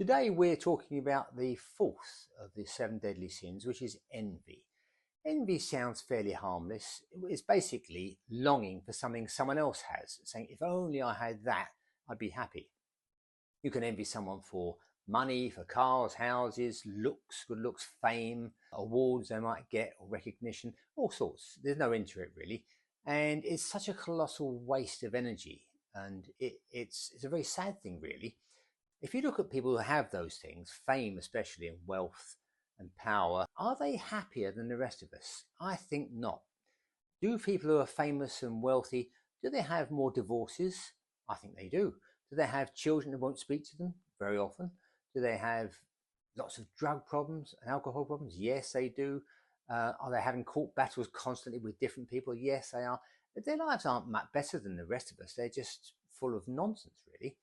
Today we're talking about the fourth of the seven deadly sins, which is envy. Envy sounds fairly harmless. It's basically longing for something someone else has, saying, if only I had that, I'd be happy. You can envy someone for money, for cars, houses, looks, good looks, fame, awards they might get, or recognition, all sorts. There's no end to it really. And it's such a colossal waste of energy. And it's a very sad thing, really. If you look at people who have those things, fame especially, and wealth and power, are they happier than the rest of us? I think not. Do people who are famous and wealthy, do they have more divorces? I think they do. Do they have children who won't speak to them very often? Do they have lots of drug problems and alcohol problems? Yes, they do. Are they having court battles constantly with different people? Yes, they are. But their lives aren't much better than the rest of us. They're just full of nonsense, really.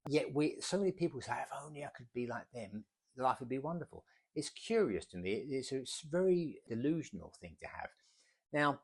Yet so many people say, if only I could be like them, life would be wonderful. It's curious to me. It's a very delusional thing to have. Now,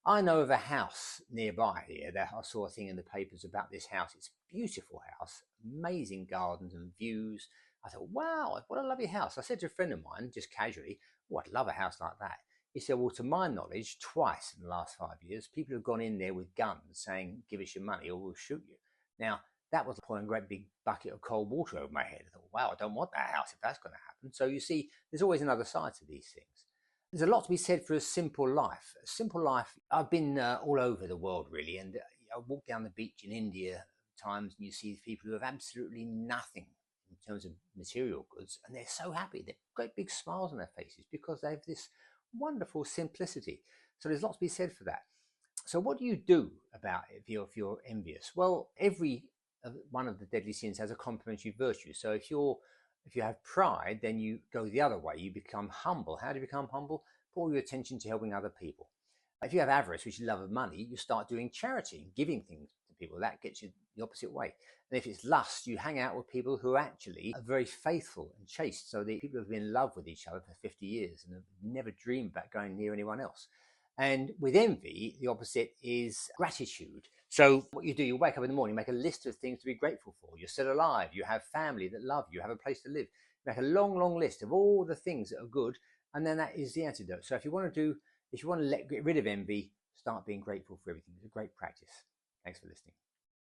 I know of a house nearby here that I saw a thing in the papers about this house. It's a beautiful house, amazing gardens and views. I thought, wow, what a lovely house. I said to a friend of mine, just casually, oh, I'd love a house like that. He said, well, to my knowledge, twice in the last 5 years, people have gone in there with guns saying, give us your money or we'll shoot you. Now, that was pouring a great big bucket of cold water over my head. I thought, wow, I don't want that house if that's going to happen. So you see, there's always another side to these things. There's a lot to be said for a simple life. A simple life, I've been all over the world really, and I walk down the beach in India times and you see people who have absolutely nothing in terms of material goods, and they're so happy. They've great big smiles on their faces because they have this wonderful simplicity. So there's lots to be said for that. So what do you do about it if you're envious? Well, every one of the deadly sins has a complementary virtue. So if you have pride, then you go the other way. You become humble. How do you become humble? Put all your attention to helping other people. If you have avarice, which is love of money, you start doing charity, giving things to people. That gets you the opposite way. And if it's lust, you hang out with people who actually are very faithful and chaste. So the people who have been in love with each other for 50 years and have never dreamed about going near anyone else. And with envy, the opposite is gratitude. So what you do, you wake up in the morning, make a list of things to be grateful for. You're still alive. You have family that love you. You have a place to live. Make a long, long list of all the things that are good. And then that is the antidote. So if you want to get rid of envy, start being grateful for everything. It's a great practice. Thanks for listening.